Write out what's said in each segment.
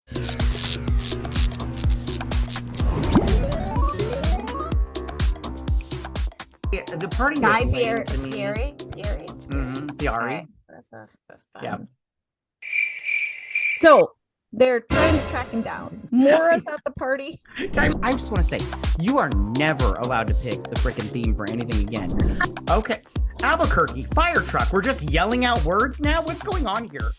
The party Guy was lame to me. Fieri. Fieri. This is the fun. Yeah. So they're trying to track him down. Mora's at the party. I just want to say, you are never allowed to pick the freaking theme for anything again. Okay. Albuquerque, fire truck. We're just yelling out words now? What's going on here?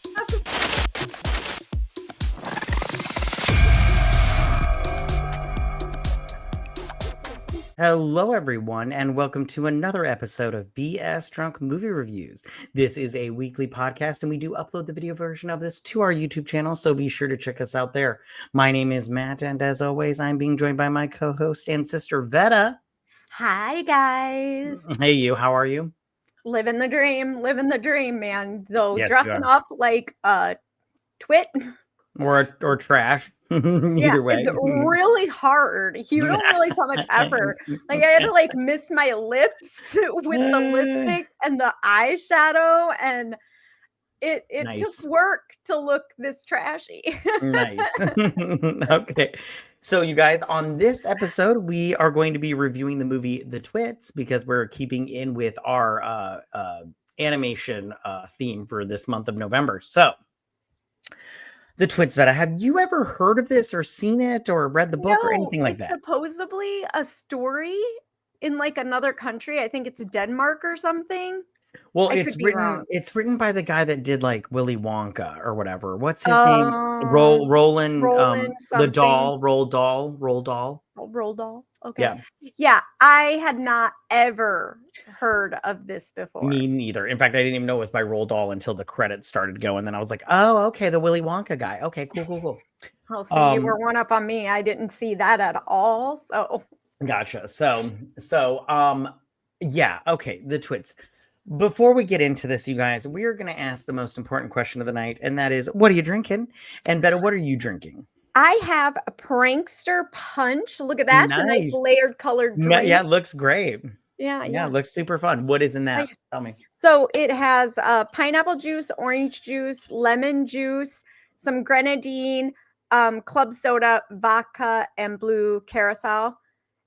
Hello, everyone, and welcome to another episode of BS Drunk Movie Reviews. This is a weekly podcast, and we do upload the video version of this to our YouTube channel, so be sure to check us out there. My name is Matt, and as always, I'm being joined by my co-host and sister, Vetta. Hi, guys. Hey, you. How are you? Living the dream, man. Though Yes, you dressing are. up like a twit. Or trash. Either Yeah, way. it's really hard. You don't realize how much effort. Like I had to like miss my lips with the lipstick and the eyeshadow, and it Nice. took work to look this trashy. Nice. Okay. So you guys, on this episode, we are going to be reviewing the movie TheTwits because we're keeping in with our animation theme for this month of November. So TheTwits, Vetta, have you ever heard of this or seen it or read the book or anything like that? Supposedly a story in like another country. I think it's Denmark or something. Well, I could be wrong. it's written by the guy that did like Willy Wonka or whatever. What's his name? Roland, Roland the doll, something. Roald Dahl. Roald Dahl. Okay. Yeah. Yeah, I had not ever heard of this before. Me neither. In fact, I didn't even know it was by Roald Dahl until the credits started going. Then I was like, oh, okay, the Willy Wonka guy. Okay, cool. Well, see, you were one up on me. I didn't see that at all. So Gotcha. So, yeah, okay, TheTwits. Before we get into this, you guys, we are going to ask the most important question of the night, and that is, what are you drinking? And Betta, what are you drinking? I have a Prankster Punch. Look at that. It's a nice layered colored drink. Yeah, it looks great. Yeah, it looks super fun. What is in that? Tell me. So it has pineapple juice, orange juice, lemon juice, some grenadine, club soda, vodka, and blue curacao.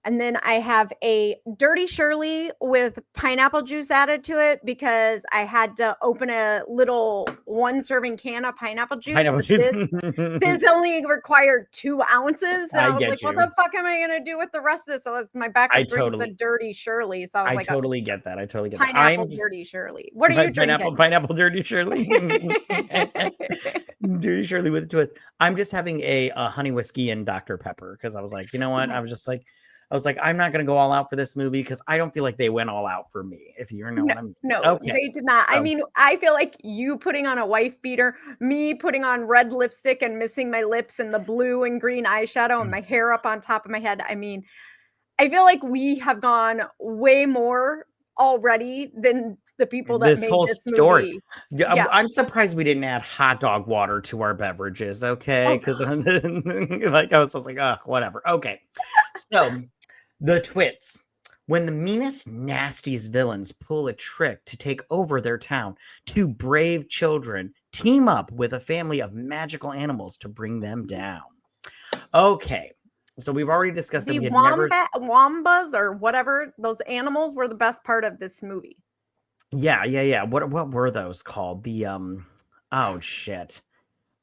And then I have a Dirty Shirley with pineapple juice added to it because I had to open a little one-serving can of pineapple juice. This only required 2 ounces. And I was like, what the fuck am I going to do with the rest of this? So it's my backup drink is a Dirty Shirley. So I was totally get that. I totally get pineapple Dirty Shirley. What are you drinking? Pineapple Dirty Shirley. Dirty Shirley with a twist. I'm just having a honey whiskey and Dr. Pepper because I was like, you know what? I was like, I'm not going to go all out for this movie because I don't feel like they went all out for me, if you know what I mean. No, okay. They did not. So, I mean, I feel like you putting on a wife beater, me putting on red lipstick and missing my lips and the blue and green eyeshadow and my hair up on top of my head. I mean, I feel like we have gone way more already than the people that this made whole this story. Movie. Yeah. I'm surprised we didn't add hot dog water to our beverages, okay? Because like I was just like, whatever. Okay. So TheTwits. When the meanest, nastiest villains pull a trick to take over their town, 2 brave children team up with a family of magical animals to bring them down. Okay. So we've already discussed that we had wombas or whatever, those animals were the best part of this movie. Yeah. What were those called? The oh shit.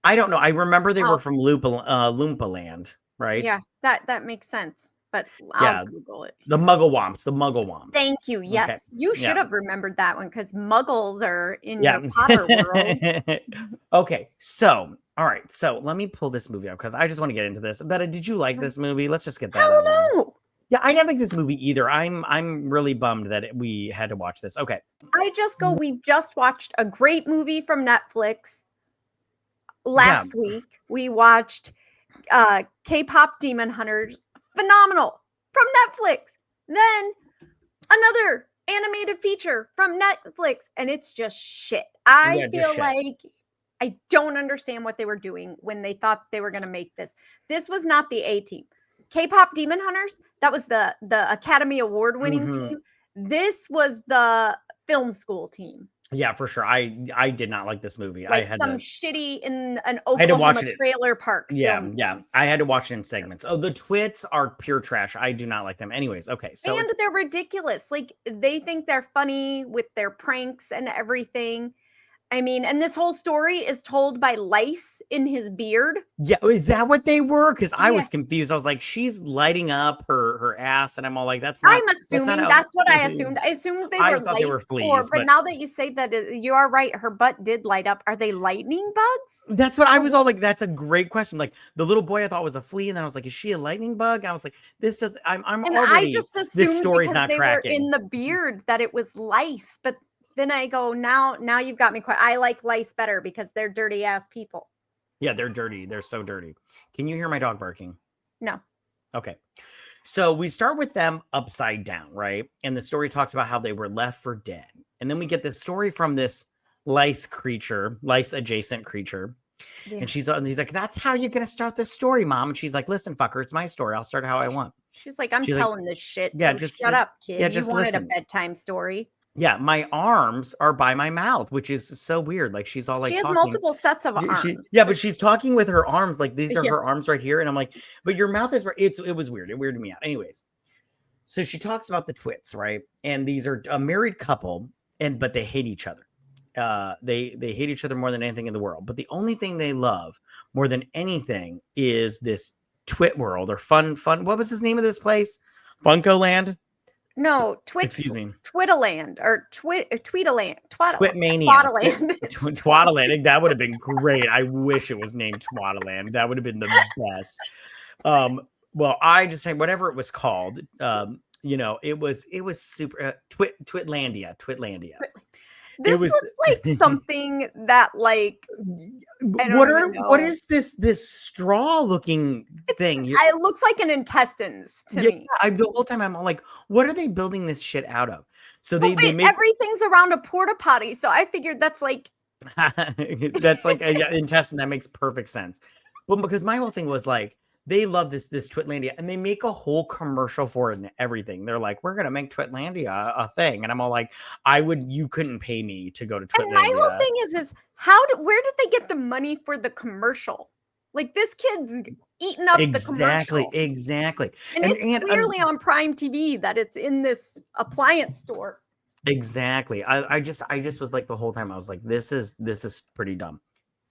I don't know. I remember they were from Loompa Land, right? Yeah, that makes sense. But I'll Google it. The Muggle-Womps. Thank you. Yes. Okay. You should have remembered that one because Muggles are in your Potter world. Okay. So, all right. So let me pull this movie up because I just want to get into this. Betta, did you like this movie? Let's just get that. Hell no. Yeah, I didn't like this movie either. I'm really bummed that we had to watch this. Okay. We just watched a great movie from Netflix. Last week, we watched K-pop Demon Hunters. Phenomenal from Netflix. Then another animated feature from Netflix, and it's just shit. I feel like I don't understand what they were doing when they thought they were going to make this. This was not the A-team. K-pop Demon Hunters, that was the Academy Award winning team. This was the film school team. Yeah, for sure. I did not like this movie. I Like had some to shitty in an I had to watch Oklahoma it. trailer park Yeah, film. yeah. I had to watch it in segments. Oh, the Twits are pure trash. I do not like them. Anyways, okay. So And it's they're ridiculous. Like they think they're funny with their pranks and everything. I mean, and this whole story is told by lice in his beard. yeah, is that what they were? Because I Yeah. was confused. I was like, she's lighting up her ass, and I'm all like, that's not I'm assuming how that's what I assumed. I assumed they I were thought they were lice, or fleas, but but now that you say that, you are right. Her butt did light up. Are they lightning bugs? that's what I Or was all like. That's a great question. Like the little boy I thought was a flea, and then I was like, is she a lightning bug? And I was like, this does I'm And I already just this assumed story's because not they were tracking. in the beard that it was lice. But then I go, now you've got me quite. I like lice better because they're dirty ass people. Yeah, they're dirty. They're so dirty. Can you hear my dog barking? No. Okay. So we start with them upside down, right? And the story talks about how they were left for dead. And then we get this story from this lice adjacent creature. Yeah. And he's like, that's how you're going to start this story, Mom. And she's like, listen, fucker, it's my story. I'll start how I want. She's like, I'm She's like, telling this shit. yeah, So just shut up, kid. yeah, You just wanted listen. a bedtime story. Yeah, my arms are by my mouth, which is so weird. Like she's all like She has talking. multiple sets of arms. But she's talking with her arms. Like these are Yeah. her arms right here. And I'm like, but your mouth is right. It was weird. It weirded me out. Anyways. So she talks about the Twits, right? And these are a married couple, but they hate each other. They hate each other more than anything in the world. But the only thing they love more than anything is this Twit world or fun. What was the name of this place? Funko Land? No, Twits. Excuse me. Twitaland or Tweetaland. Twitmania. Twataland. Twataland. That would have been great. I wish it was named Twataland. That would have been the best. Well, I just think whatever it was called, it was super Twitlandia. This looks like something that like what is this straw looking thing? It looks like an intestines to me. The whole time I'm all like, what are they building this shit out of? So they make everything's around a porta potty. So I figured that's like that's like an intestine. That makes perfect sense. But because my whole thing was like, they love this Twitlandia, and they make a whole commercial for it and everything. They're like, we're gonna make Twitlandia a thing, and I'm all like, you couldn't pay me to go to Twitlandia. And my whole thing is where did they get the money for the commercial? Like this kid's eating up the commercial. Exactly. And it's clearly on Prime TV that it's in this appliance store. Exactly. I just was like the whole time I was like, this is pretty dumb.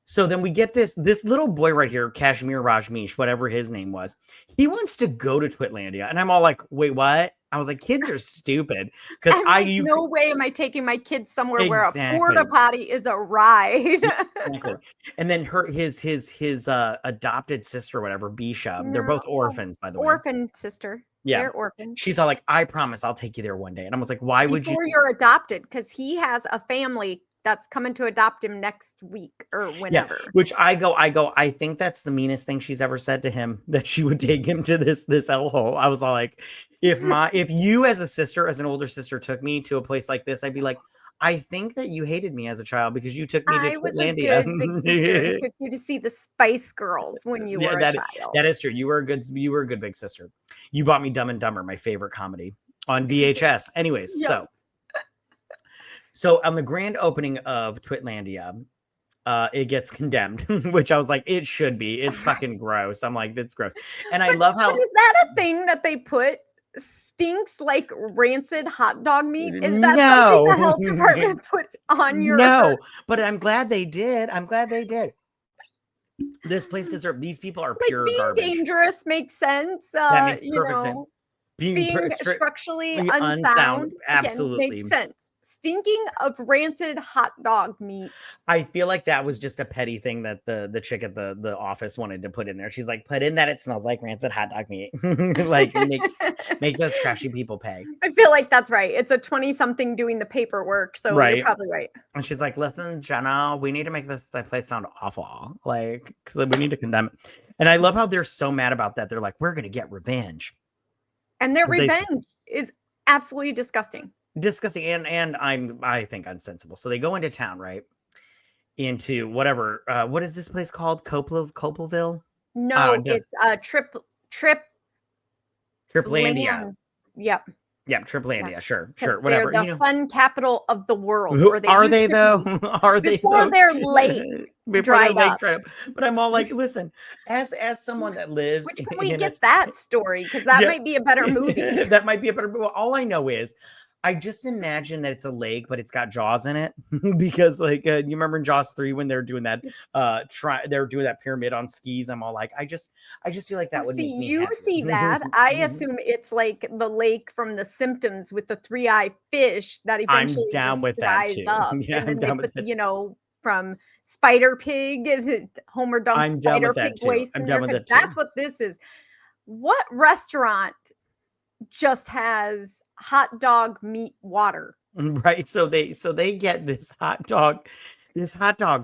So then we get this little boy right here, Kashmir Rajneesh, whatever his name was. He wants to go to Twitlandia, and I'm all like, "Wait, what?" I was like, "Kids are stupid." Because no way am I taking my kids somewhere where a porta potty is a ride. Exactly. And then his adopted sister, or whatever, Bisha. They're both orphans, by the way. Orphan sister. Yeah, they're orphans. She's all like, "I promise, I'll take you there one day." And I was like, "Why would you?" Before you're adopted, because he has a family that's coming to adopt him next week or whenever. Yeah, which I think that's the meanest thing she's ever said to him, that she would take him to this hellhole. I was all like, if you as an older sister took me to a place like this, I'd be like, I think that you hated me as a child because you took me to Twitlandia. I took you to see the Spice Girls when you were a child. That is true. You were a good big sister. You bought me Dumb and Dumber, my favorite comedy, on VHS. Anyways, yep. So on the grand opening of Twitlandia, it gets condemned, which I was like, it should be. It's fucking gross. I'm like, it's gross. And I love how... Is that a thing that they put? Stinks like rancid hot dog meat? Is that something the health department puts on your... No, but I'm glad they did. This place deserves... These people are pure garbage. Being dangerous makes sense. That makes perfect sense. Being structurally unsound absolutely makes sense. Stinking of rancid hot dog meat. I feel like that was just a petty thing that the chick at the office wanted to put in there. She's like, put in that it smells like rancid hot dog meat. Like make those trashy people pay. I feel like that's right. It's a 20-something doing the paperwork, so you're probably right. And she's like, listen, Jenna, we need to make this place sound awful. Like, because we need to condemn it. And I love how they're so mad about that. They're like, we're gonna get revenge. And their revenge is absolutely disgusting. Disgusting and I think unsensible. So they go into town, right? Into whatever. What is this place called? Copelville? No, it's Triplandia. Triplandia. Yep. Yeah, Triplandia. Yeah. Sure, 'Cause sure, they're whatever. the fun capital of the world, Who or they are used they to though? be, Are they before though? their lake Before their dried lake up. dried up. But I'm all like, listen, as someone that lives Which can we in a get that story? Because that yeah, might be a better movie. that might be a better. Well, all I know is, I just imagine that it's a lake, but it's got Jaws in it because, like, you remember in Jaws 3 when they're doing that, they're doing that pyramid on skis. I'm all like, I just feel like that would See, make me you see happy. that. I assume it's like the lake from The Symptoms with the three-eyed fish that I'm eventually down just with that dries too. up. Yeah, And I'm then they down with put, that. from Spider Pig, Homer dumps I'm down with Spider Pig that too. waste I'm in down there with because that too. that's what this is. What restaurant just has hot dog meat water? Right. So they get this hot dog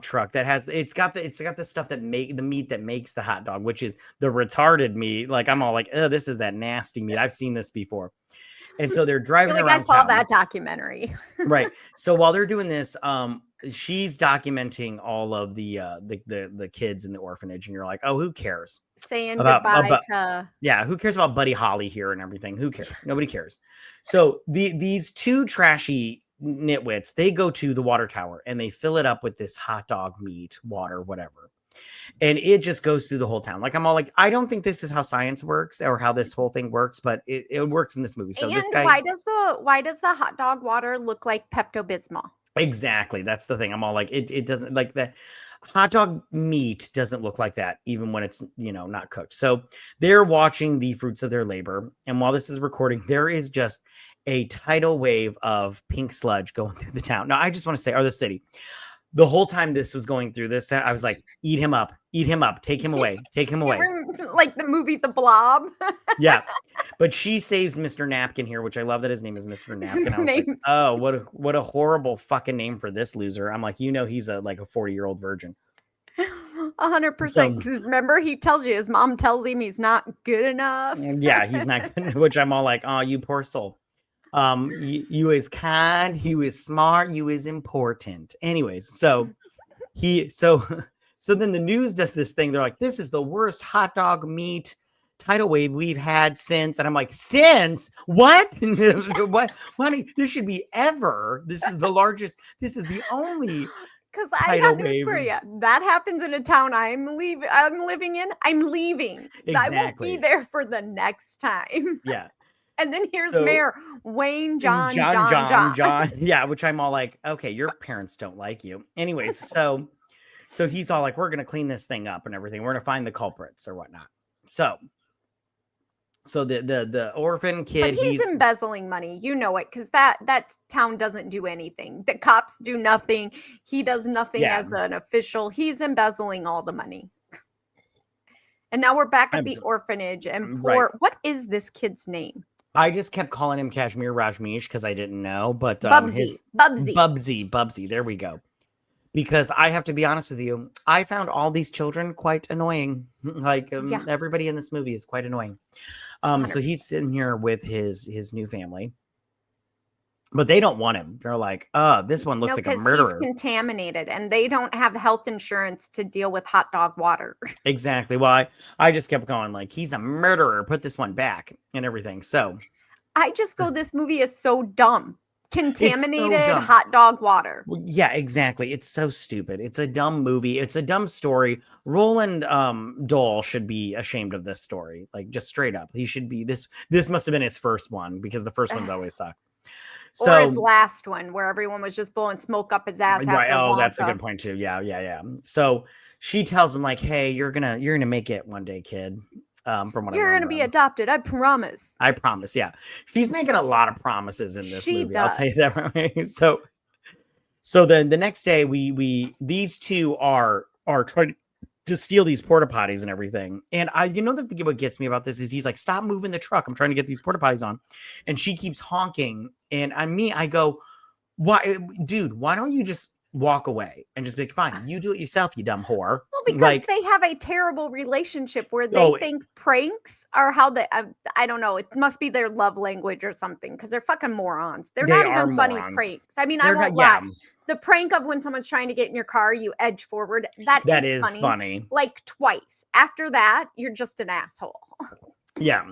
truck that has it's got the stuff that make the meat that makes the hot dog, which is the retarded meat. Like I'm all like, oh, this is that nasty meat. I've seen this before. And so they're I driving feel like I around saw town. that documentary. Right. So while they're doing this, she's documenting all of the kids in the orphanage, and you're like, oh, who cares Saying about goodbye to yeah, who cares about Buddy Holly here and everything? Who cares? Nobody cares. So these two trashy nitwits, they go to the water tower and they fill it up with this hot dog meat, water, whatever. And it just goes through the whole town. Like I'm all like, I don't think this is how science works or how this whole thing works, but it works in this movie. So this And guy why does the hot dog water look like Pepto-Bismol? exactly. That's the thing. I'm all like, it doesn't like the hot dog meat doesn't look like that, even when it's, not cooked. So they're watching the fruits of their labor. And while this is recording, there is just a tidal wave of pink sludge going through the town. Now, I just want to say, or the city, the whole time this was going through this, I was like, eat him up, take him away, take him away. Like the movie The Blob. Yeah. But she saves Mr. Napkin here, which I love that his name is Mr. Napkin. I was like, oh, what a horrible fucking name for this loser. I'm like, he's a 40-year-old virgin. 100%. Because remember, he tells you his mom tells him he's not good enough. Yeah, he's not good. Which I'm all like, oh, you poor soul. You is kind, you is smart, you is important. Anyways, so then the news does this thing. They're like, this is the worst hot dog meat tidal wave we've had since. And I'm like, since what? what? This should be ever. This is the largest. This is the only. Because I have news for you. That happens in a town I'm living in. I'm leaving. Exactly. I won't be there for the next time. Yeah. And then here's Mayor Wayne John. Yeah, which I'm all like, okay, your parents don't like you. Anyways, so he's all like, we're gonna clean this thing up and everything. We're gonna find the culprits or whatnot. So the orphan kid, but he's embezzling money. You know it, because that town doesn't do anything. The cops do nothing. He does nothing as an official. He's embezzling all the money. And now we're back at the orphanage. And what is this kid's name? I just kept calling him Kashmir Rajneesh because I didn't know, but Bubsy. There we go. Because I have to be honest with you, I found all these children quite annoying. Like everybody in this movie is quite annoying. So he's sitting here with his new family, but they don't want him. They're like, "Oh, this one looks like a murderer." He's contaminated, and they don't have health insurance to deal with hot dog water. Exactly. Well, I just kept going like, "He's a murderer. Put this one back," and everything. So I just go, this movie is so dumb. Contaminated hot dog water. Yeah, exactly. It's so stupid. It's a dumb movie. It's a dumb story. Roland Dole should be ashamed of this story. Like, just straight up. He should be this must have been his first one, because the first ones always suck. So, or his last one, where everyone was just blowing smoke up his ass. Right. Oh, that's a good point too. Yeah. So she tells him like, hey, you're gonna make it one day, kid. From what you're going to be adopted. I promise. Yeah. She's making a lot of promises in this movie. Does. I'll tell you that. Right? So then the next day these two are trying to steal these porta potties and everything. And what gets me about this is he's like, stop moving the truck. I'm trying to get these porta potties on. And she keeps honking. And I go, why, dude, why don't you just walk away and just be like, fine, you do it yourself, you dumb whore. Well, because they have a terrible relationship where they think pranks are how they, I don't know, it must be their love language or something, because they're fucking morons. They're not even funny pranks. I mean, I won't lie. The prank of when someone's trying to get in your car, you edge forward, that is funny. Like twice. After that, you're just an asshole. Yeah.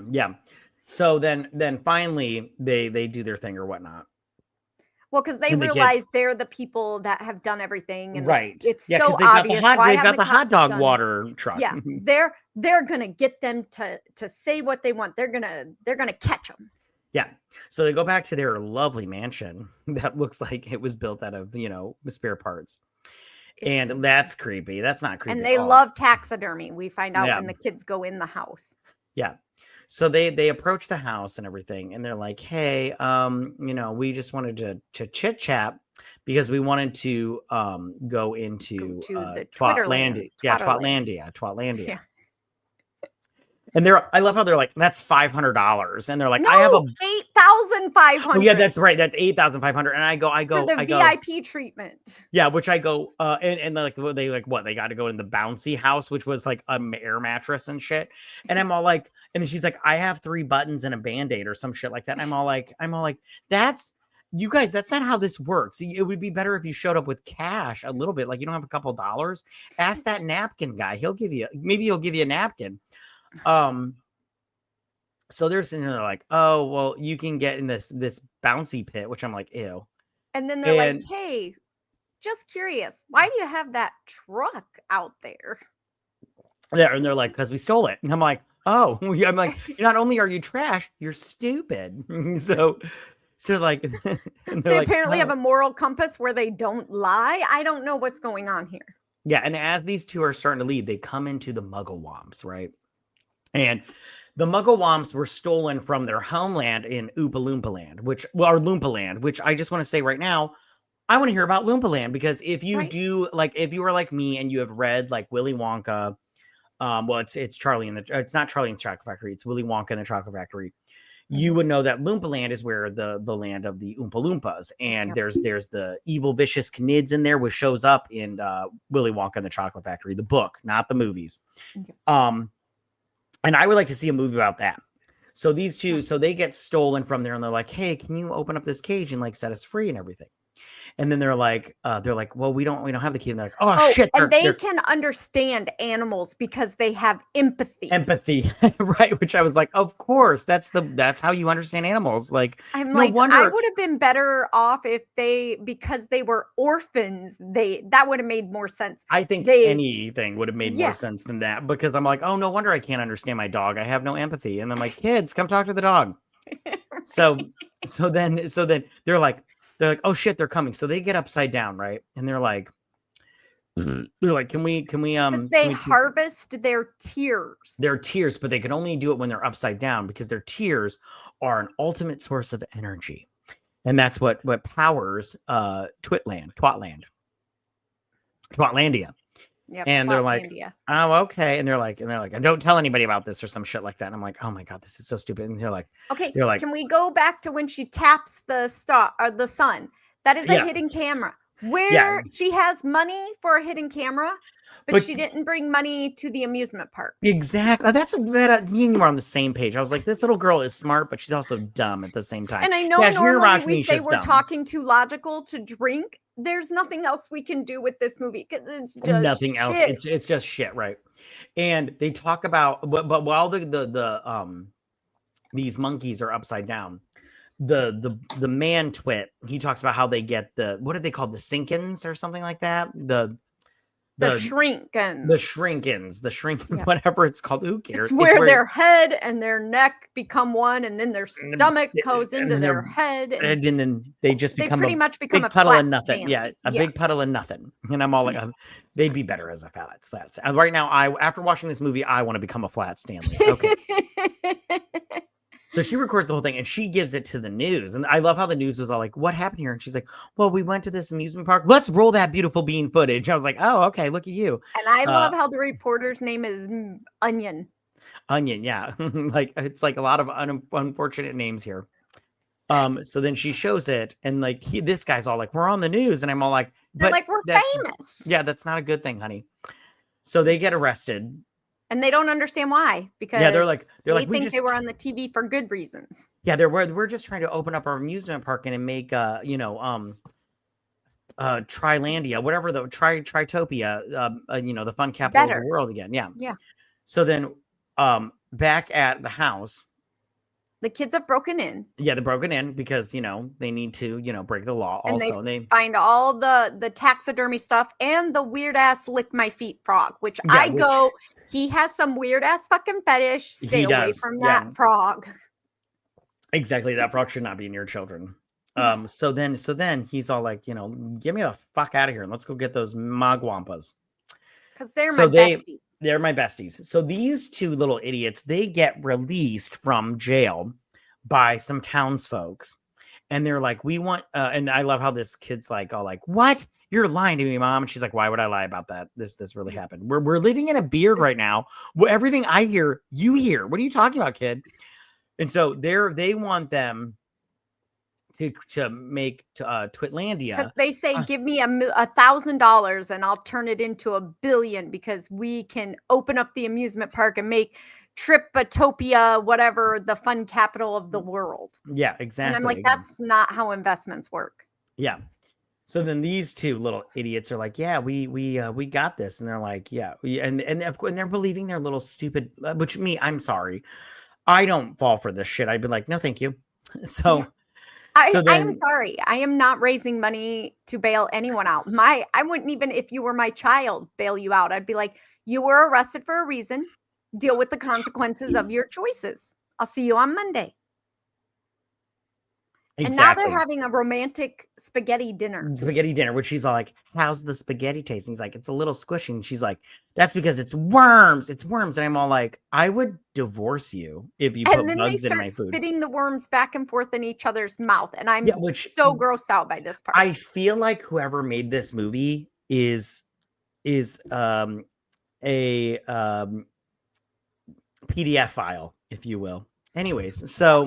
So then finally they do their thing or whatnot. Well, because they And the realize kids, they're the people that have done everything, and right? it's Yeah, because so obvious. Why they've haven't got the the hot cops dog done it? water truck. Yeah, they're gonna get them to say what they want. They're gonna catch them. Yeah. So they go back to their lovely mansion that looks like it was built out of, spare parts. It's so And that's creepy. That's not creepy And at they all. love taxidermy. We find out Yeah. when the kids go in the house. Yeah. So they approach the house and everything, and they're like, "Hey, we just wanted to chit chat because we wanted to go Go into to the Twatlandia, Twitterland. Twatterland. Twatlandia." Yeah. And I love how they're like, "That's $500," and they're like, No, "I have a." Oh 8,500. yeah, that's right. That's 8,500. And I go, for the I go. VIP treatment. Yeah, which I go, and like they like what they got to go in the bouncy house, which was like a air mattress and shit. And I'm all like, and then she's like, I have 3 buttons and a band-aid or some shit like that. And I'm all like, that's you guys, that's not how this works. It would be better if you showed up with cash a little bit, like you don't have a couple dollars. Ask that napkin guy. He'll give you a napkin. So they're sitting there like, oh well, you can get in this bouncy pit, which I'm like, ew. And then they're like, And hey, just curious, why do you have that truck out there? there, and they're like, because we stole it. And I'm like, oh, I'm like, not only are you trash, you're stupid. so like, and they're They like, apparently have "Oh." a moral compass where they don't lie. I don't know what's going on here. Yeah. And as these two are starting to leave, they come into the Muggle Womps, right? And the Muggle Womps were stolen from their homeland in Oompa Loompa Land, or Loompa Land, which I just want to say right now, I want to hear about Loompa Land, because if you Right. do, like, if you are like me and you have read like Willy Wonka, well, it's Charlie it's not Charlie and the Chocolate Factory, it's Willy Wonka and the Chocolate Factory. You would know that Loompa Land is where the land of the Oompa Loompas, and Yep. there's the evil vicious Knids in there, which shows up in Willy Wonka and the Chocolate Factory, the book, not the movies. Yep. And I would like to see a movie about that. So these two, so they get stolen from there, and they're like, "Hey, can you open up this cage and like set us free and everything?" And then they're like, "Well, we don't have the key." And they're like, "Oh shit!" And they can understand animals because they have empathy. Right? Which I was like, "Of course, that's how you understand animals." Like, I'm no like, wonder. I would have been better off if because they were orphans. That would have made more sense. I think anything would have made more Yeah. sense than that, because I'm like, "Oh, no wonder I can't understand my dog. I have no empathy." And I'm like, "Kids, come talk to the dog." So then they're like, "Oh shit, they're coming." So they get upside down, right? And they're like, "Can we Because they harvest their tears. their tears, but they can only do it when they're upside down, because their tears are an ultimate source of energy." And that's what powers Twatlandia. Yep, And they're like, Twatlandia. "Oh, okay." And they're like, and don't tell anybody about this or some shit like that. And I'm like, "Oh my God, this is so stupid." And they're like, Okay, they're like, can we go back to when she taps the star or the sun? That is a Yeah. hidden camera. Where she has money for a hidden camera, but she didn't bring money to the amusement park. Exactly. That's that. You were on the same page. I was like, this little girl is smart, but she's also dumb at the same time. And I know normally we say we're talking too logical to drink. There's nothing else we can do with this movie because it's just nothing shit. else. It's just shit, right? And they talk about, but while these monkeys are upside down, the man twit, he talks about how they get what are they called, the sinkins or something like that, the shrinkins, Yeah. whatever it's called, who cares? It's where their head and their neck become one, and then their stomach goes into their head, and then they just become pretty much become big a puddle flat of nothing. Stanley. Yeah, a big puddle of nothing. And I'm all like, they'd be better as a flat. Right now, after watching this movie, I want to become a flat Stanley. Okay. So she records the whole thing and she gives it to the news. And I love how the news was all like, "What happened here?" And she's like, "Well, we went to this amusement park. Let's roll that beautiful bean footage." I was like, "Oh, okay. Look at you." And I love how the reporter's name is Onion. Onion, yeah. Like, it's like a lot of unfortunate names here. So then she shows it, and like this guy's all like, "We're on the news," and I'm all like, "But like, we're famous." Yeah, that's not a good thing, honey. So they get arrested. And they don't understand why, because they're like, they think they were on the TV for good reasons. Yeah, we're just trying to open up our amusement park and make Trilandia, whatever the Tritopia, the fun capital of the world again. Yeah. Yeah. So then back at the house, The kids have broken in. Yeah, they're broken in because, they need to, break the law And also. they find all the taxidermy stuff and the weird ass lick my feet frog, which Yeah, I go, he has some weird ass fucking fetish. Stay He away does, from yeah. that frog. Exactly. That frog should not be near children. So then he's all like, get me the fuck out of here and let's go get those mogwampas. Because they're So my besties. they're my besties. So these two little idiots, they get released from jail by some townsfolk. And they're like, we want, and I love how this kid's like, all like, what? You're lying to me, mom. And she's like, why would I lie about that? This really happened. We're living in a beard right now. Well, everything I hear, you hear. What are you talking about, kid? And so they want them to make Twitlandia. Because they say, give me $1,000 and I'll turn it into $1 billion because we can open up the amusement park and make Tripatopia, whatever, the fun capital of the world. Yeah, exactly. And I'm like, that's not how investments work. Yeah. So then these two little idiots are like, yeah, we got this. And they're like, yeah. And they're believing their little stupid, which I'm sorry. I don't fall for this shit. I'd be like, no, thank you. So, I am sorry. I am not raising money to bail anyone out. I wouldn't even, if you were my child, bail you out. I'd be like, you were arrested for a reason. Deal with the consequences of your choices. I'll see you on Monday. Exactly. And now they're having a romantic spaghetti dinner. Which she's all like, how's the spaghetti taste? And he's like, it's a little squishy. And she's like, that's because it's worms. It's worms. And I'm all like, I would divorce you if you put bugs in my food. And then they start spitting the worms back and forth in each other's mouth. And I'm so grossed out by this part. I feel like whoever made this movie is a PDF file, if you will. Anyways, so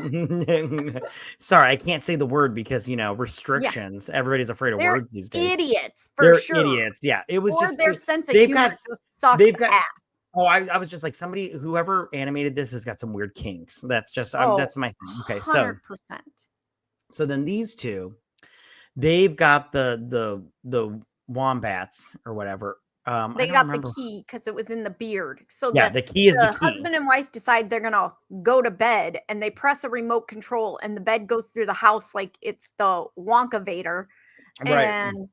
sorry, I can't say the word because restrictions. Yeah. Everybody's afraid of words these days. Idiots, they're idiots. Yeah, it was just their sense of humor just sucks ass. Oh, I was just like, whoever animated this has got some weird kinks. That's just that's my thing. Okay, 100%. So then these two, they've got the wombats or whatever. They got the key because it was in the beard. So yeah, the key is the key. Husband and wife decide they're gonna go to bed, and they press a remote control, and the bed goes through the house like it's the Wonka Vader. Right. And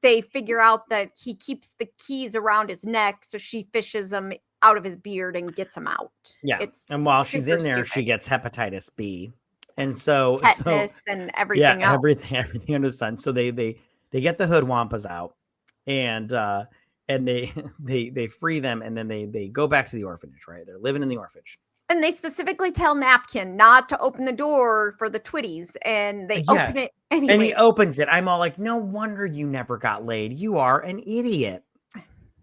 they figure out that he keeps the keys around his neck, so she fishes them out of his beard and gets them out. Yeah, and while she's in there, she gets hepatitis B, and so tetanus and everything else. everything under the sun. So they get the hood wampas out. And they free them, and then they go back to the orphanage, right? They're living in the orphanage. And they specifically tell Napkin not to open the door for the Twitties, and they open it anyway. And he opens it. I'm all like, no wonder you never got laid. You are an idiot.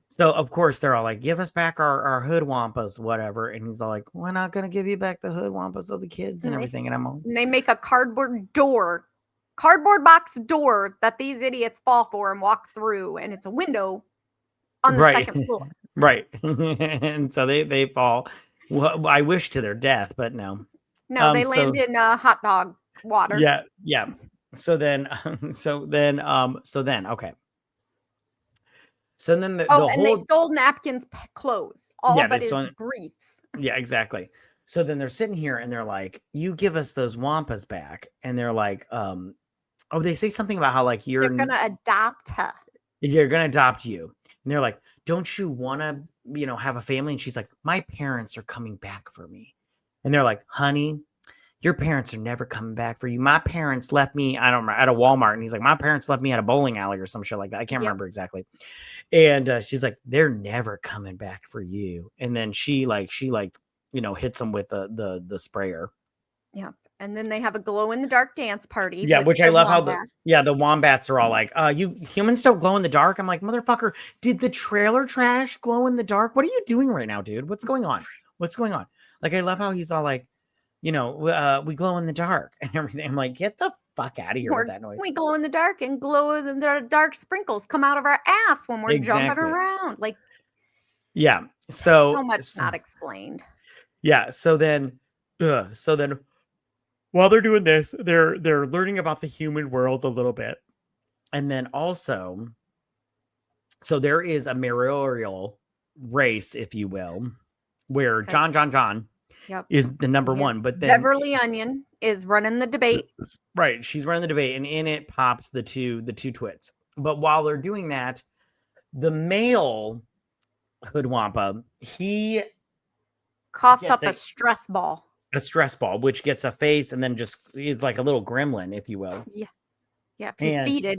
So, of course, they're all like, give us back our hood wampas, whatever. And he's all like, we're not going to give you back the hood wampas of the kids and everything. And I'm all... And they make a cardboard box door that these idiots fall for and walk through, and it's a window on the second floor. Right. And so they fall. Well, I wish to their death, but no. No, they land in hot dog water. Yeah. So then, okay. So then they stole Napkin's clothes, but his briefs. Yeah, exactly. So then they're sitting here and they're like, you give us those wampas back. And they're like, they say something about how like they're going to adopt her. They're going to adopt you. And they're like, don't you want to, have a family? And she's like, my parents are coming back for me. And they're like, honey, your parents are never coming back for you. My parents left me, I don't remember, at a Walmart. And he's like, my parents left me at a bowling alley or some shit like that. I can't remember exactly. And she's like, they're never coming back for you. And then she hits them with the sprayer. Yeah. And then they have a glow in the dark dance party. Yeah, which I love wombats. How the wombats are all like, you humans don't glow in the dark. I'm like, motherfucker, did the trailer trash glow in the dark? What are you doing right now, dude? What's going on? Like, I love how he's all like, we glow in the dark and everything. I'm like, get the fuck out of here with that noise. We glow in the dark, and glow in the dark sprinkles come out of our ass when we're jumping around. Like, yeah. So much not explained. Yeah. So then while they're doing this, they're learning about the human world a little bit. And then also, so there is a mayoral race, if you will, where John Yep. is the number His one. But then Beverly Onion is running the debate. right, she's running the debate, and in it pops the two Twits. But while they're doing that, the male Hoodwampa, he Coughs gets up a stress ball. a stress ball, which gets a face and then just is like a little gremlin, if you will. Yeah. Yeah. If you And feed it,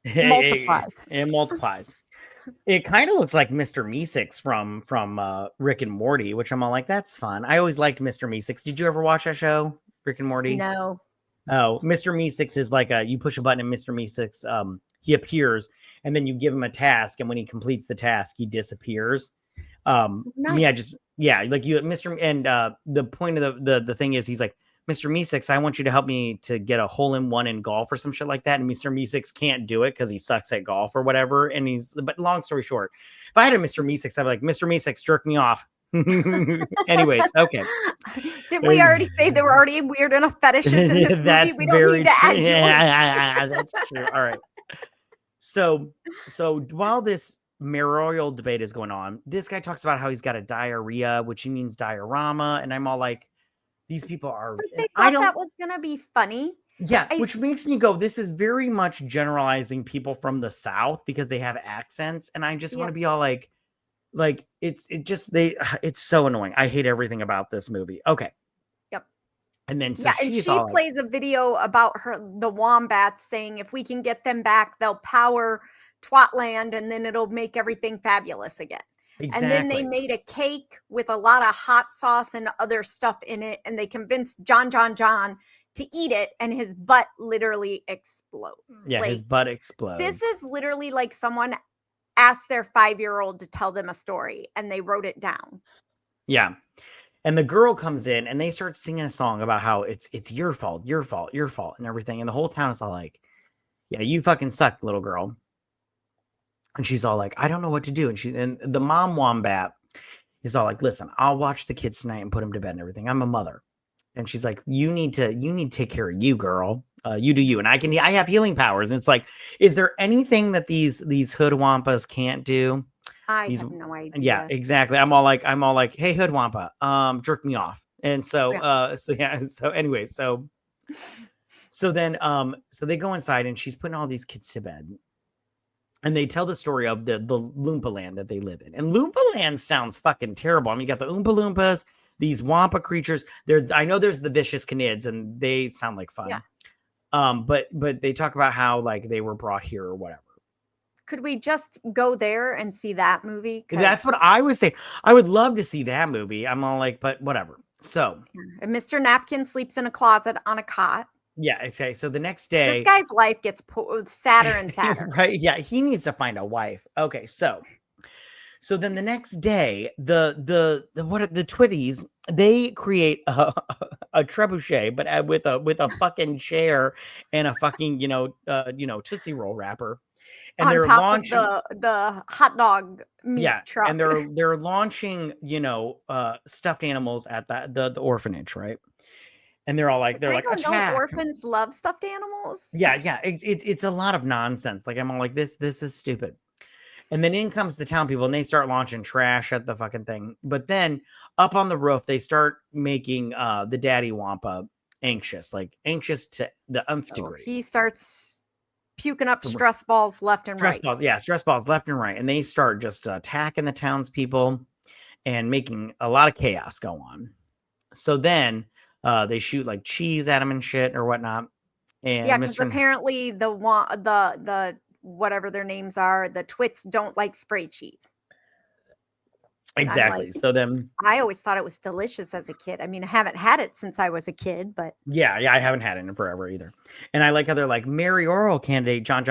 it multiplies. It multiplies. It kind of looks like Mr. Meeseeks from Rick and Morty, which I'm all like, that's fun. I always liked Mr. Meeseeks. Did you ever watch that show, Rick and Morty? No. Oh, Mr. Meeseeks is like you push a button and Mr. Meeseeks, he appears, and then you give him a task, and when he completes the task, he disappears. Nice. Like you, Mr. And the point of the thing is, he's like, Mr. Meeseeks, I want you to help me to get a hole-in-one in golf or some shit like that. And Mr. Meeseeks can't do it because he sucks at golf or whatever. And but long story short, if I had a Mr. Meeseeks, I'd be like, Mr. Meeseeks, jerk me off. Anyways, okay. Didn't we already say there were already weird enough fetishes in this movie? That's We don't need to add Yeah, that's true. All right. So while this mayoral debate is going on, this guy talks about how he's got a diarrhea, which he means diorama. And I'm all like, these people are. But they thought that was gonna be funny. Yeah, which makes me go, this is very much generalizing people from the South because they have accents, and I just want to be all like it's so annoying. I hate everything about this movie. Okay. Yep. And then and she plays a video about the wombats saying if we can get them back, they'll power Twatland, and then it'll make everything fabulous again. Exactly. And then they made a cake with a lot of hot sauce and other stuff in it, and they convinced John to eat it, and his butt literally explodes. Yeah, his butt explodes. This is literally like someone asked their 5-year-old to tell them a story, and they wrote it down. Yeah. And the girl comes in, and they start singing a song about how it's your fault, and everything. And the whole town is all like, yeah, you fucking suck, little girl. And she's all like, I don't know what to do. And the mom wombat is all like, listen, I'll watch the kids tonight and put them to bed and everything. I'm a mother. And she's like, you need to take care of you, girl. You do you. And I have healing powers. And it's like, is there anything that these hoodwampas can't do? I have no idea. Yeah, exactly. I'm all like, hey, hoodwampa, jerk me off. And so, anyway, so then, so they go inside, and she's putting all these kids to bed. And they tell the story of the Loompa Land that they live in. And Loompa Land sounds fucking terrible. I mean, you got the Oompa Loompas, these Wampa creatures. I know there's the vicious canids, and they sound like fun. Yeah. But they talk about how like they were brought here or whatever. Could we just go there and see that movie? That's what I was saying. I would love to see that movie. I'm all like, but whatever. So, and Mr. Napkin sleeps in a closet on a cot. Yeah, okay. So the next day, this guy's life gets sadder and sadder. Right? Yeah, he needs to find a wife. Okay, so then the next day, the Twitties, they create a trebuchet, but with a fucking chair and a fucking Tootsie Roll wrapper. And they're launching the hot dog meat truck. And they're launching stuffed animals at the orphanage, right? And they're all like, attack. Orphans love stuffed animals. Yeah. It's a lot of nonsense. Like I'm all like, this is stupid. And then in comes the town people, and they start launching trash at the fucking thing. But then up on the roof, they start making the daddy Wampa anxious to the nth degree. He starts puking up stress balls left and right. Stress balls left and right. And they start just attacking the townspeople and making a lot of chaos go on. So then they shoot like cheese at him and shit or whatnot. And because apparently the whatever their names are, the Twits don't like spray cheese. Exactly. So then I always thought it was delicious as a kid. I mean, I haven't had it since I was a kid, but yeah, I haven't had it in forever either. And I like how they're like mayoral candidate John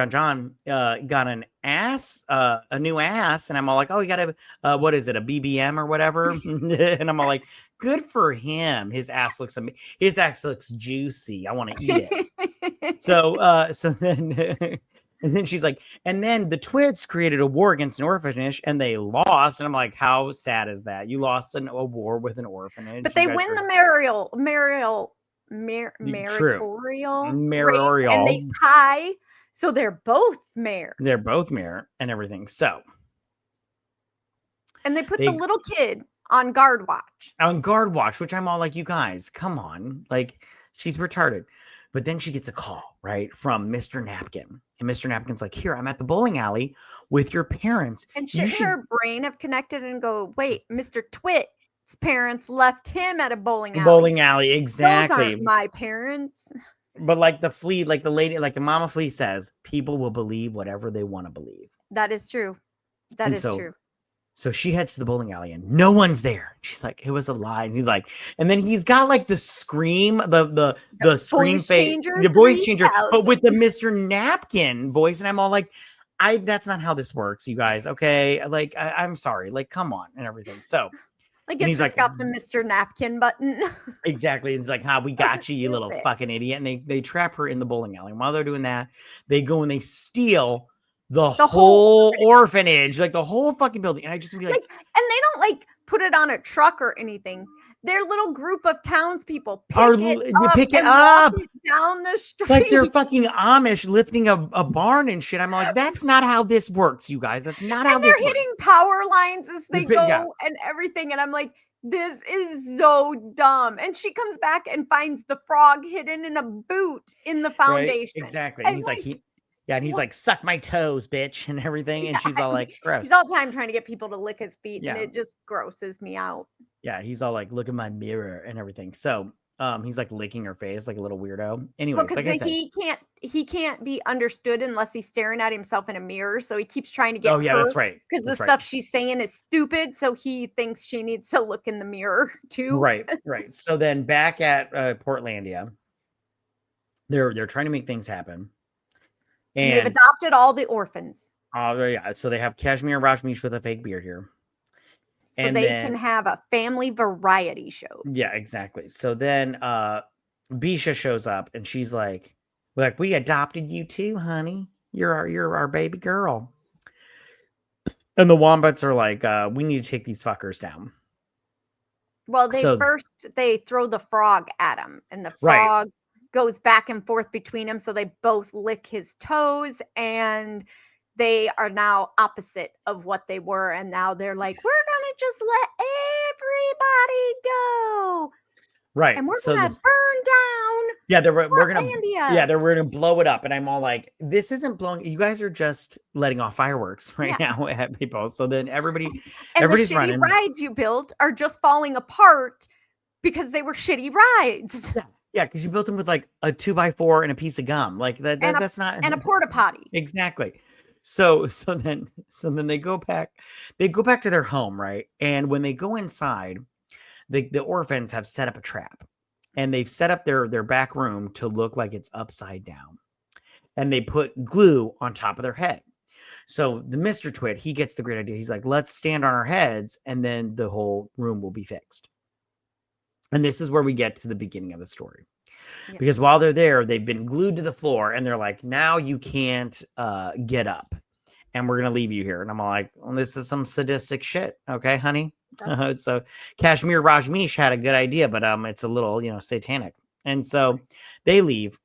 got an ass, a new ass, and I'm all like, oh, you got a what is it, a BBM or whatever? And I'm all like, good for him. His ass looks juicy. I want to eat it. So then. And then she's like, and then the Twits created a war against an orphanage, and they lost. And I'm like, how sad is that? You lost a war with an orphanage. But they win the mayoral, and they tie. So they're both mayor. They're both mayor and everything. So. And they put the little kid on guard watch. On guard watch, which I'm all like, you guys, come on. Like, she's retarded. But then she gets a call, right, from Mr. Napkin. And Mr. Napkin's like, here, I'm at the bowling alley with your parents. And You shouldn't should her brain have connected and go, wait, Mr. Twit's parents left him at a bowling alley. bowling alley, Those exactly. aren't my parents. But like the flea, like the lady, like Mama Flea says, people will believe whatever they want to believe. That is true. That And is true. So she heads to the bowling alley and no one's there. She's like, it was a lie. And he's like, and then he's got like the scream, the scream voice face, changer the voice changer, 3000. but with the Mr. Napkin voice. And I'm all like, that's not how this works, you guys. Okay. Like, I'm sorry. Like, come on and everything. So Like, and it's he's just got the Mr. Napkin button. exactly. It's like, we got you, you little Stupid. fucking idiot. And they trap her in the bowling alley. And while they're doing that, they go and they steal the whole orphanage, like the whole fucking building. And I just be like, and they don't like put it on a truck or anything. Their little group of townspeople pick it up walk it down the street. Like they're fucking Amish lifting a barn and shit. I'm like, that's not how this works, you guys. That's not how this works. And they're hitting power lines as they go and everything. And I'm like, this is so dumb. And she comes back and finds the frog hidden in a boot in the foundation. Right? Exactly. And he's like, and he's like, suck my toes, bitch, and everything. And she's all like, gross. He's all the time trying to get people to lick his feet, and it just grosses me out. Yeah, he's all like, look at my mirror and everything. So he's like licking her face like a little weirdo. Anyways, because like I said, he can't be understood unless he's staring at himself in a mirror. So he keeps trying to get her that's right. Because the stuff she's saying is stupid. So he thinks she needs to look in the mirror too. Right. So then back at Portlandia, they're trying to make things happen. And they've adopted all the orphans. Oh, yeah. So they have Kashmir Rajneesh with a fake beard here. So and they can have a family variety show. Yeah, exactly. So then Bisha shows up and she's like, we adopted you too, honey. You're our baby girl. And the wombats are like, we need to take these fuckers down. Well, they throw the frog at him, and the frog goes back and forth between them, so they both lick his toes, and they are now opposite of what they were, and now they're like, we're gonna just let everybody go, right? And we're gonna burn down. We're gonna blow it up, and I'm all like, this isn't blowing. You guys are just letting off fireworks right now at people. So then everybody's the running. Rides you built are just falling apart because they were shitty rides. Yeah, because you built them with like a 2x4 and a piece of gum, like that's not and a porta potty. Exactly. So then they go back to their home, right? And when they go inside, the orphans have set up a trap, and they've set up their back room to look like it's upside down, and they put glue on top of their head. So the Mr. Twit, he gets the great idea. He's like, let's stand on our heads, and then the whole room will be fixed. And this is where we get to the beginning of the story. Yeah. Because while they're there, they've been glued to the floor, and they're like, now you can't get up, and we're going to leave you here. And I'm like, well, this is some sadistic shit. Okay, honey. So Kashmir Rajneesh had a good idea, but it's a little, satanic. And so they leave.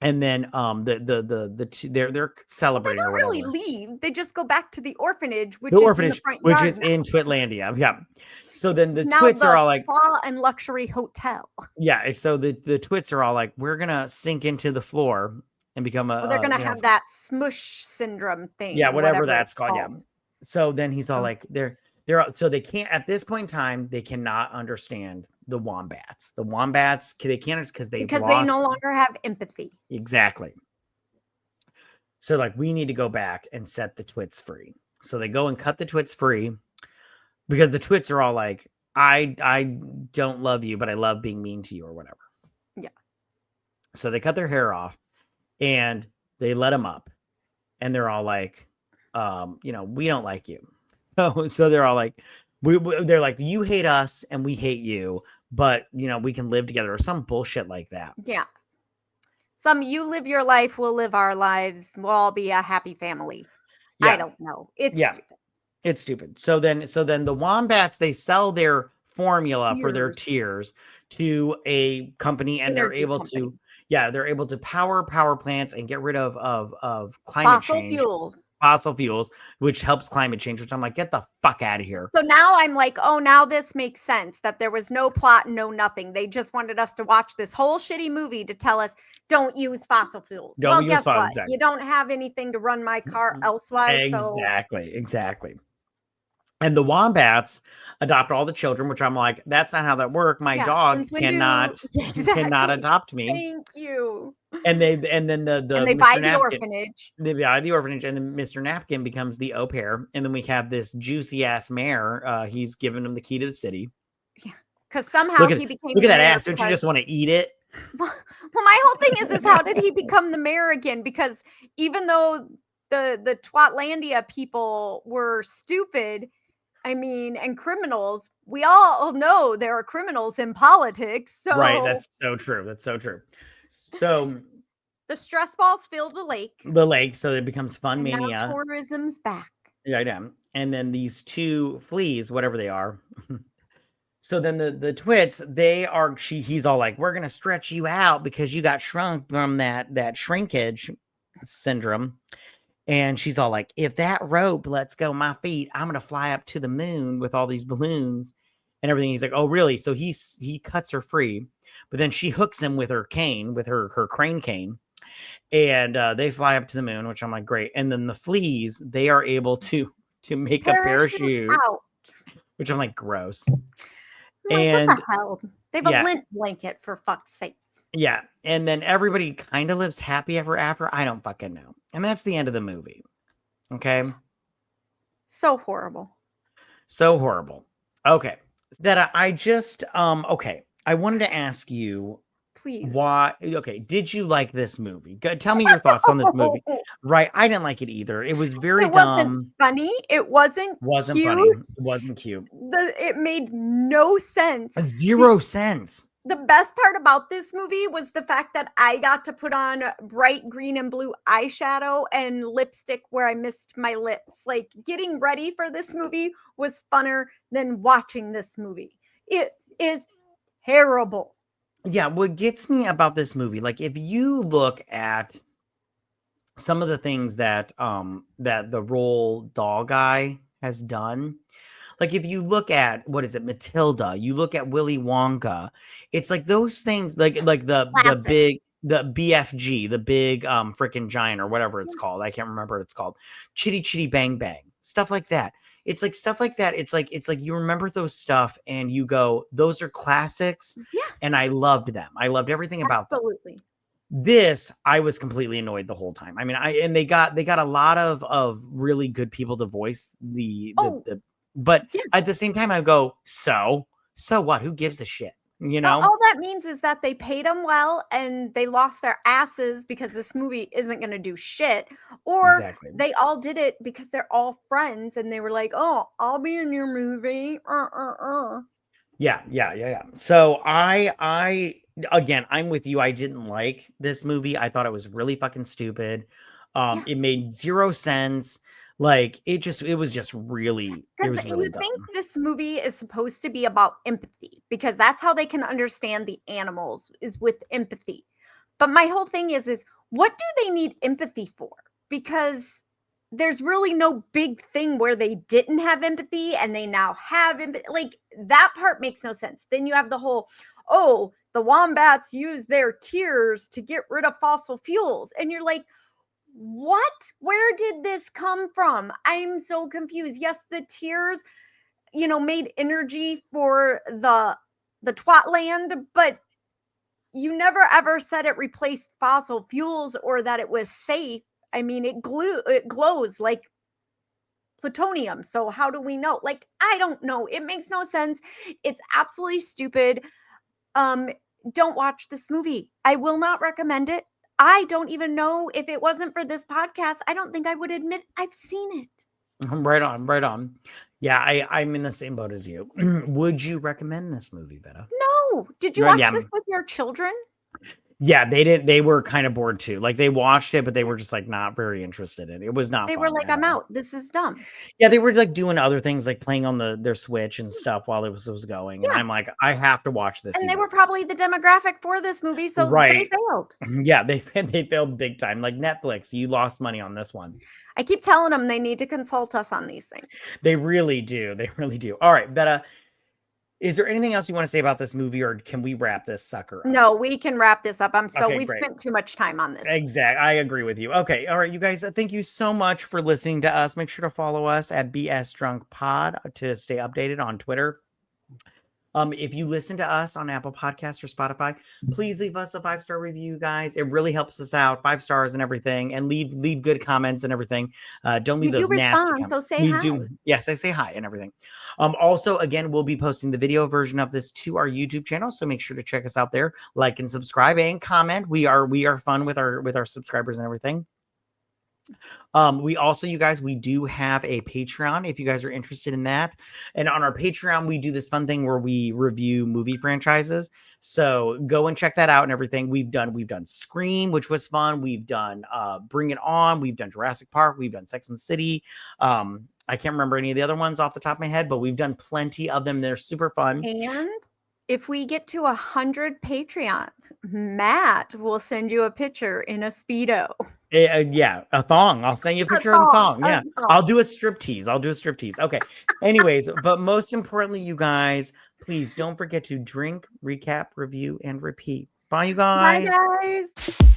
And then they're celebrating. They don't really leave. They just go back to the orphanage, which is in Twitlandia. Yeah. So then the Twits are all like spa and luxury hotel. Yeah. So the Twits are all like, we're gonna sink into the floor and become they're gonna have that smush syndrome thing. Yeah, whatever that's called. Yeah. So then he's all like, so they can't at this point in time, they cannot understand the wombats. The wombats, they can't because they no longer have empathy. Exactly. So like, we need to go back and set the Twits free. So they go and cut the Twits free because the Twits are all like, I don't love you, but I love being mean to you or whatever. Yeah. So they cut their hair off and they let them up, and they're all like, we don't like you. So they're all like, they're like, you hate us and we hate you, but we can live together, or some bullshit like that. Yeah. You live your life, we'll live our lives. We'll all be a happy family. Yeah. I don't know. It's stupid. It's stupid. So then the wombats, they sell their formula for their tears to a company, and they're able to power plants and get rid of climate change. fossil fuels, which helps climate change, which I'm like, get the fuck out of here. So now I'm like, oh, now this makes sense that there was no plot and no nothing. They just wanted us to watch this whole shitty movie to tell us don't use fossil fuels. Don't Well, use guess fossil- what? exactly. You don't have anything to run my car elsewise. Exactly. And the wombats adopt all the children, which I'm like, that's not how that works. My dog since when cannot Exactly. adopt me. Thank you. And then the And they Mr. buy the Napkin, orphanage. they buy the orphanage, and then Mr. Napkin becomes the au pair. And then we have this juicy ass mayor. He's giving him the key to the city. Yeah, because somehow he became look the at that mayor ass. Don't you just want to eat it? Well, my whole thing is how did he become the mayor again? Because even though the Twatlandia people were stupid, I mean, and criminals, we all know there are criminals in politics. So Right. That's so true. That's so true. So the stress balls fill the lake. So it becomes fun And mania. now tourism's back. Yeah. And then these two fleas, whatever they are. So then the Twits, he's all like, we're gonna stretch you out because you got shrunk from that shrinkage syndrome. And she's all like, if that rope lets go my feet, I'm gonna fly up to the moon with all these balloons and everything. He's like, oh, really? So he cuts her free, but then she hooks him with her cane, with her crane cane, and they fly up to the moon, which I'm like, great. And then the fleas, they are able to make a parachute out. Which I'm like, gross. I'm like, And what the hell? They have a lint blanket, for fuck's sake. Yeah. And then everybody kind of lives happy ever after. I don't fucking know. And that's the end of the movie. Okay. So horrible. Okay. That I just okay. I wanted to ask you, please, why? Okay, did you like this movie? Tell me your thoughts on this movie. Right, I didn't like it either. It was very dumb. Funny. It wasn't cute. Funny. It wasn't cute. It made no sense. Zero sense. The best part about this movie was the fact that I got to put on bright green and blue eyeshadow and lipstick where I missed my lips. Like, getting ready for this movie was funner than watching this movie. It is terrible. Yeah, what gets me about this movie, like, if you look at some of the things that that the Roald Dahl guy has done, like if you look at, what is it, Matilda, you look at Willy Wonka, it's like those things, like the big, the BFG, the big freaking giant or whatever it's called. I can't remember what it's called. Chitty Chitty Bang Bang, stuff like that. It's like stuff like that. It's like you remember those stuff and you go, those are classics. Yeah. And I loved them. I loved everything about them. Absolutely. This, I was completely annoyed the whole time. I mean, and they got a lot of really good people to voice but at the same time I go, so what? Who gives a shit? You know? All that means is that they paid them well and they lost their asses because this movie isn't going to do shit. Or they all did it because they're all friends and they were like, oh, I'll be in your movie. Yeah. So I again, I'm with you. I didn't like this movie. I thought it was really fucking stupid. It made zero sense. Like, it was just really, it was really dumb. Think this movie is supposed to be about empathy because that's how they can understand the animals, is with empathy. But my whole thing is what do they need empathy for? Because there's really no big thing where they didn't have empathy and they now have empathy. Like, that part makes no sense. Then you have the whole, oh, the wombats use their tears to get rid of fossil fuels. And you're like, what? Where did this come from? I'm so confused. Yes, the tears, made energy for the Twatland, but you never ever said it replaced fossil fuels or that it was safe. I mean, it glows like plutonium. So how do we know? Like, I don't know. It makes no sense. It's absolutely stupid. Don't watch this movie. I will not recommend it. I don't even know, if it wasn't for this podcast, I don't think I would admit I've seen it. Right on. Yeah, I'm in the same boat as you. Would you recommend this movie, Vetta? No. Did you watch this with your children? Yeah, they were kind of bored too. Like they watched it, but they were just like not very interested in it. It was not They fun were like, at I'm all. out. This is dumb. Yeah, they were like doing other things like playing on their Switch and stuff while it was going. And Yeah. I'm like, I have to watch this. And you they were guys. probably the demographic for this movie, so they Right. failed. Yeah, they failed big time. Like Netflix, you lost money on this one. I keep telling them they need to consult us on these things. They really do. They really do. All right, Vetta, is there anything else you want to say about this movie, or can we wrap this sucker up? No, we can wrap this up. Okay, We've great. spent too much time on this. Exactly. I agree with you. Okay. All right, you guys, thank you so much for listening to us. Make sure to follow us at BS Drunk Pod to stay updated on Twitter. If you listen to us on Apple Podcasts or Spotify, please leave us a 5-star review, guys. It really helps us out. 5 stars and everything, and leave good comments and everything. Don't leave We do those nasty respond, comments. so say hi. Do. Yes, I say hi and everything. Also, again, we'll be posting the video version of this to our YouTube channel, so make sure to check us out there. Like and subscribe and comment. We are fun with our subscribers and everything. We also, you guys, we do have a Patreon if you guys are interested in that. And on our Patreon, we do this fun thing where we review movie franchises. So go and check that out and everything. We've done Scream, which was fun. We've done Bring It On. We've done Jurassic Park. We've done Sex and the City. I can't remember any of the other ones off the top of my head, but we've done plenty of them. They're super fun. And if we get to 100 Patreons, Matt will send you a picture in a Speedo. Yeah, a thong. I'll send you a picture of the thong. Yeah, I'll do a striptease. Okay. Anyways, but most importantly, you guys, please don't forget to drink, recap, review, and repeat. Bye, you guys. Bye, guys.